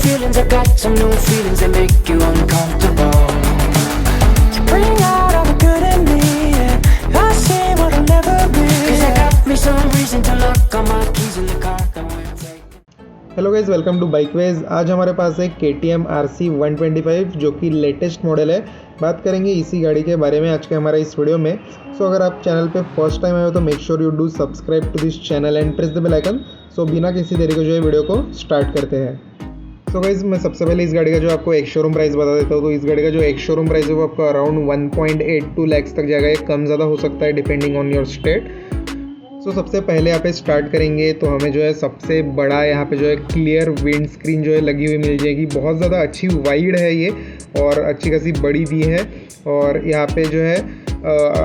feelings, I got some new feelings that make you uncomfortable. You bring out all the good in me, and I see what'll never be. 'Cause I got me some reason to lock all my keys in the car that we're taking. Hello guys, welcome to Bikeways. आज हमारे पास है KTM RC 125 जो कि latest model है। बात करेंगे इसी गाड़ी के बारे में आज के हमारे इस वीडियो में। सो अगर आप चैनल पे फर्स्ट टाइम आए हो तो make sure you do subscribe to this channel and press the bell icon. So बिना किसी देरी को जो है वीडियो को स्टार्ट करते हैं। सो गाइज़, मैं सबसे पहले इस गाड़ी का जो आपको एक शोरूम प्राइस बता देता हूँ। तो इस गाड़ी का जो एक शोरूम प्राइस है वो आपको अराउंड 1.82 लैक्स तक जाएगा। ये कम ज़्यादा हो सकता है डिपेंडिंग ऑन योर स्टेट। सो सबसे पहले यहाँ पे स्टार्ट करेंगे तो हमें जो है सबसे बड़ा यहाँ पे जो है क्लियर विंड स्क्रीन जो है लगी हुई मिल जाएगी। बहुत ज़्यादा अच्छी वाइड है ये और अच्छी खासी बड़ी भी है। और यहाँ पे जो है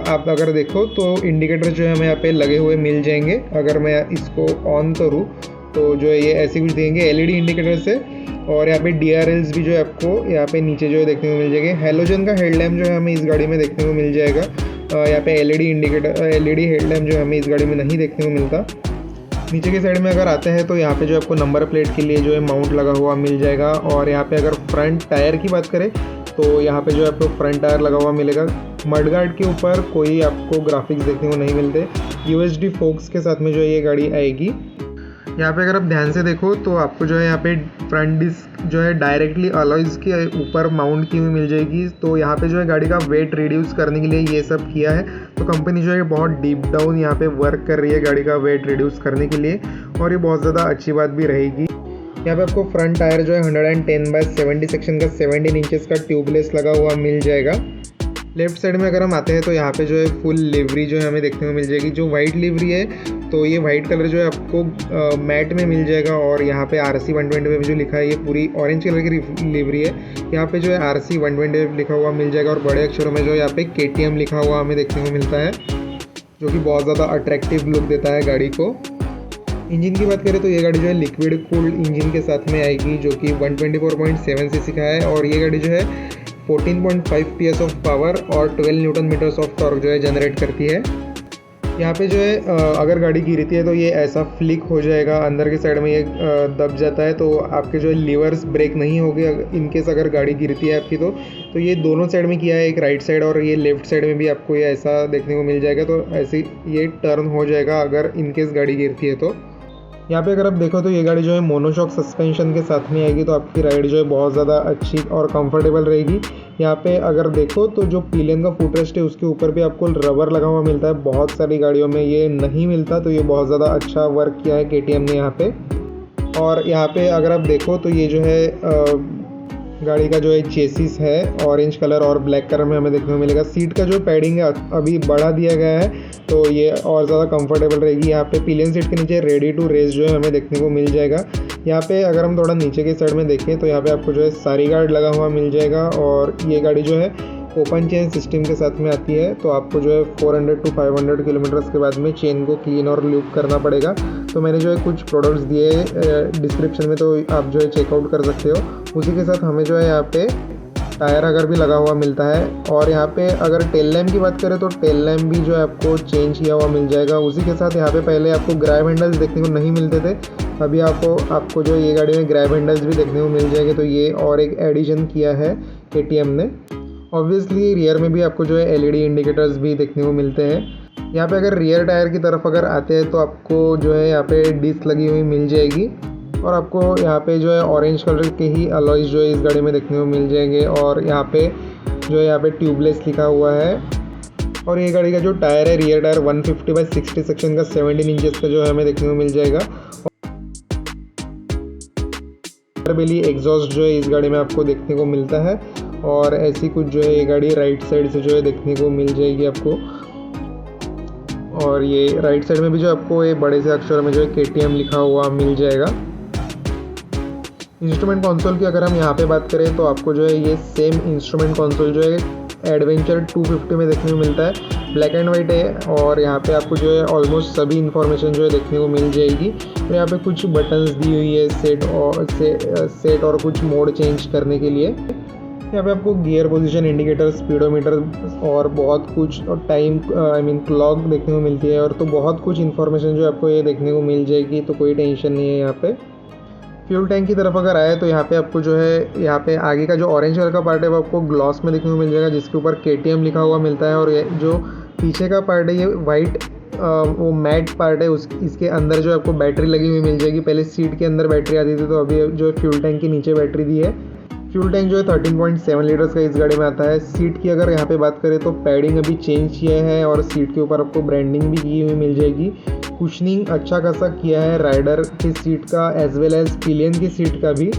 आप अगर देखो तो इंडिकेटर जो है हमें यहाँ पे लगे हुए मिल जाएंगे। अगर मैं इसको ऑन करूँ तो जो है ये ऐसे कुछ देंगे LED इंडिकेटर से। और यहाँ पे DRLs भी जो है आपको यहाँ पे नीचे जो है देखने को मिल जाएंगे। हेलोजन का हेडलैम्प जो है हमें इस गाड़ी में देखने को मिल जाएगा। यहाँ पे LED हेडलैम्प जो हमें इस गाड़ी में नहीं देखने को मिलता। नीचे की साइड में अगर आते हैं तो यहाँ पे जो आपको नंबर प्लेट के लिए जो है माउंट लगा हुआ मिल जाएगा। और यहाँ पे अगर फ्रंट टायर की बात करें तो यहाँ पे जो है आपको फ्रंट टायर लगा हुआ मिलेगा। मडगार्ड के ऊपर कोई आपको ग्राफिक्स देखने को नहीं मिलते। USD फोक्स के साथ में जो है ये गाड़ी आएगी। यहाँ पे अगर आप ध्यान से देखो तो आपको जो है यहाँ पे फ्रंट डिस्क जो है डायरेक्टली अलॉयज़ के ऊपर माउंट की हुई मिल जाएगी। तो यहाँ पे जो है गाड़ी का वेट रिड्यूस करने के लिए ये सब किया है। तो कंपनी जो है बहुत डीप डाउन यहाँ पे वर्क कर रही है गाड़ी का वेट रिड्यूस करने के लिए और ये बहुत ज़्यादा अच्छी बात भी रहेगी। यहाँ पे आपको फ्रंट टायर जो है 110/70 सेक्शन का 17 इंचेस का ट्यूबलेस लगा हुआ मिल जाएगा। लेफ्ट साइड में अगर हम आते हैं तो यहाँ पे जो है फुल लिवरी जो है हमें देखने को मिल जाएगी। जो वाइट लिवरी है तो ये वाइट कलर जो है आपको मैट में मिल जाएगा। और यहाँ पे RC 125 जो लिखा है ये पूरी ऑरेंज कलर की लिवरी है। यहाँ पे जो है RC 125 लिखा हुआ मिल जाएगा और बड़े अक्षरों में जो है यहाँ पे KTM लिखा हुआ हमें देखने को मिलता है, जो कि बहुत ज़्यादा अट्रैक्टिव लुक देता है गाड़ी को। इंजन की बात करें तो ये गाड़ी जो है लिक्विड कूल्ड इंजन के साथ में आएगी, जो कि 124.7 cc का है। और ये गाड़ी जो है 14.5 PS ऑफ पावर और 12 न्यूटन मीटर्स ऑफ टॉर्क जो है जनरेट करती है। यहाँ पे जो है अगर गाड़ी गिरती है तो ये ऐसा फ्लिक हो जाएगा, अंदर की साइड में ये दब जाता है। तो आपके जो है लीवर्स ब्रेक नहीं होगी इनकेस अगर गाड़ी गिरती है आपकी। तो ये दोनों साइड में किया है, एक राइट साइड और ये लेफ्ट साइड में भी आपको ये ऐसा देखने को मिल जाएगा। तो ऐसे ये टर्न हो जाएगा अगर इनकेस गाड़ी गिरती है तो। यहाँ पे अगर आप देखो तो ये गाड़ी जो है मोनोशॉक सस्पेंशन के साथ में आएगी। तो आपकी राइड जो है बहुत ज़्यादा अच्छी और कंफर्टेबल रहेगी। यहाँ पे अगर देखो तो जो पिलियन का फुटरेस्ट है उसके ऊपर भी आपको रबर लगा हुआ मिलता है। बहुत सारी गाड़ियों में ये नहीं मिलता, तो ये बहुत ज़्यादा अच्छा वर्क किया है KTM ने यहाँ पे। और यहाँ पे अगर आप देखो तो ये जो है गाड़ी का जो है चेसिस है ऑरेंज कलर और ब्लैक कलर में हमें देखने को मिलेगा। सीट का जो पैडिंग है अभी बढ़ा दिया गया है तो ये और ज़्यादा कंफर्टेबल रहेगी। यहाँ पे पिलियन सीट के नीचे रेडी टू रेस जो है हमें देखने को मिल जाएगा। यहाँ पे अगर हम थोड़ा नीचे के साइड में देखें तो यहाँ पे आपको जो है सारी गार्ड लगा हुआ मिल जाएगा। और ये गाड़ी जो है ओपन चेन सिस्टम के साथ में आती है। तो आपको जो है 400 to 500 किलोमीटर्स के बाद में चेन को क्लीन और ल्यूब करना पड़ेगा। तो मैंने जो है कुछ प्रोडक्ट्स दिए डिस्क्रिप्शन में, तो आप जो है चेकआउट कर सकते हो। उसी के साथ हमें जो है यहाँ पे टायर अगर भी लगा हुआ मिलता है। और यहाँ पे अगर टेल लैम्प की बात करें तो टेल लैम्प भी जो है आपको चेंज किया हुआ मिल जाएगा। उसी के साथ यहाँ पे पहले आपको ग्रैब हैंडल्स देखने को नहीं मिलते थे, अभी आपको जो ये गाड़ी में ग्रैब हैंडल्स भी देखने को मिल जाएंगे। तो ये और एक एडिशन किया है KTM ने। ऑब्वियसली रियर में भी आपको जो है LED इंडिकेटर्स भी देखने को मिलते हैं। यहाँ पे अगर रियर टायर की तरफ अगर आते हैं तो आपको जो है यहाँ पे डिस्क लगी हुई मिल जाएगी। और आपको यहाँ पे जो है ऑरेंज कलर के ही अलॉयज़ जो है इस गाड़ी में देखने को मिल जाएंगे। और यहाँ पे जो है यहाँ पे ट्यूबलेस लिखा हुआ है। और ये गाड़ी का जो टायर है रियर टायर 150/60 सेक्शन का 17 इंचेस का जो है हमें देखने को मिल जाएगा। बेली एग्जॉस्ट जो है इस गाड़ी में आपको देखने को मिलता है। और ऐसी कुछ जो है ये गाड़ी राइट साइड से जो है देखने को मिल जाएगी आपको। और ये राइट साइड में भी जो आपको ये बड़े से अक्षरों में जो है KTM लिखा हुआ मिल जाएगा। इंस्ट्रूमेंट कंसोल की अगर हम यहाँ पे बात करें तो आपको जो है ये सेम इंस्ट्रूमेंट कंसोल जो है एडवेंचर 250 में देखने को मिलता है। ब्लैक एंड वाइट है और यहाँ पे आपको जो है ऑलमोस्ट सभी इन्फॉर्मेशन जो है देखने को मिल जाएगी। तो यहाँ पे कुछ बटन्स दी हुई है सेट और कुछ मोड चेंज करने के लिए। यहाँ पे आपको गियर पोजीशन इंडिकेटर, स्पीडोमीटर और बहुत कुछ और टाइम क्लॉक देखने को मिलती है। और तो बहुत कुछ इन्फॉर्मेशन जो आपको ये देखने को मिल जाएगी, तो कोई टेंशन नहीं है यहाँ पे। फ्यूल टैंक की तरफ अगर आए तो यहाँ पे आपको जो है यहाँ पे आगे का जो ऑरेंज कलर का पार्ट है वो आपको ग्लॉस में देखने को मिल जाएगा, जिसके ऊपर KTM लिखा हुआ मिलता है। और ये जो पीछे का पार्ट है ये वाइट वो मैट पार्ट है, उस इसके अंदर जो आपको बैटरी लगी हुई मिल जाएगी। पहले सीट के अंदर बैटरी आती थी, तो अभी जो है फ्यूल टैंक के नीचे बैटरी दी है। फ्यूल टैंक जो है 13.7 लीटर्स का इस गाड़ी में आता है। सीट की अगर यहाँ पे बात करें तो पैडिंग अभी चेंज किया है और सीट के ऊपर आपको ब्रांडिंग भी की हुई मिल जाएगी। कुशनिंग अच्छा खासा किया है राइडर की सीट का एज वेल एज पिलियन की सीट का भी।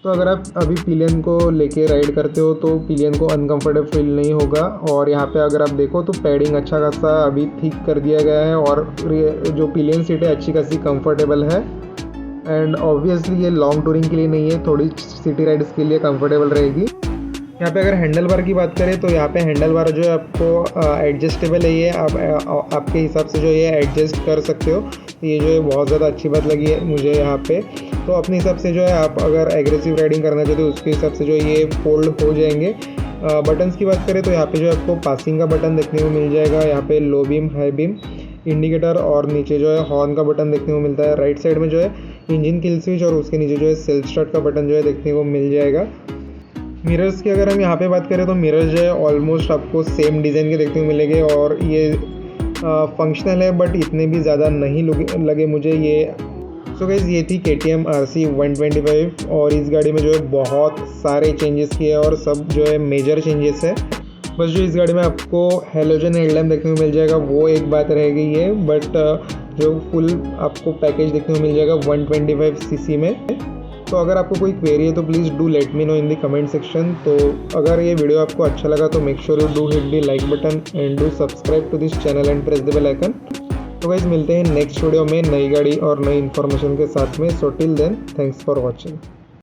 तो अगर आप अभी पिलियन को लेके राइड करते हो तो पिलियन को अनकंफर्टेबल फील नहीं होगा। और यहाँ पे अगर आप देखो तो पैडिंग अच्छा खासा अभी ठीक कर दिया गया है और जो पिलियन सीट है अच्छी खासी कंफर्टेबल है। एंड ऑब्वियसली ये लॉन्ग टूरिंग के लिए नहीं है, थोड़ी सिटी राइड्स के लिए कंफर्टेबल रहेगी। यहाँ पे अगर हैंडल बार की बात करें तो यहाँ पे हैंडल बार जो है आपको एडजस्टेबल है, ये आप आपके हिसाब से जो ये एडजस्ट कर सकते हो। ये जो है बहुत ज़्यादा अच्छी बात लगी है मुझे यहाँ पे। तो अपने हिसाब से जो है आप अगर एग्रेसिव राइडिंग करना चाहते हो उसके हिसाब से जो ये फोल्ड हो जाएंगे। बटन्स की बात करें तो यहाँ पे जो आपको पासिंग का बटन देखने को मिल जाएगा, यहाँ पे low beam, high beam, indicator और नीचे जो है हॉर्न का बटन देखने को मिलता है। राइट साइड में जो है इंजन किल स्विच और उसके नीचे जो है सेल्फ स्टार्ट का बटन जो है देखने को मिल जाएगा। मिरर्स की अगर हम यहाँ पे बात करें तो मिरर्स जो है ऑलमोस्ट आपको सेम डिज़ाइन के देखने को मिलेंगे और ये फंक्शनल है, बट इतने भी ज़्यादा नहीं लगे मुझे ये। सो गाइस ये थी KTM RC 125 और इस गाड़ी में जो है बहुत सारे चेंजेस किए और सब जो है मेजर चेंजेस है। बस जो इस गाड़ी में आपको हेलोजन हेडलैम्प देखने को मिल जाएगा वो एक बात रह गई है, बट जो फुल आपको पैकेज देखने को मिल जाएगा 125 cc में। तो अगर आपको कोई क्वेरी है तो please do let me know in the comment section. तो अगर ये वीडियो आपको अच्छा लगा तो make sure you do hit the like button and do subscribe to this channel and press the bell icon. तो गाइस मिलते हैं नेक्स्ट वीडियो में नई गाड़ी और नई इन्फॉर्मेशन के साथ में। So till then thanks for watching.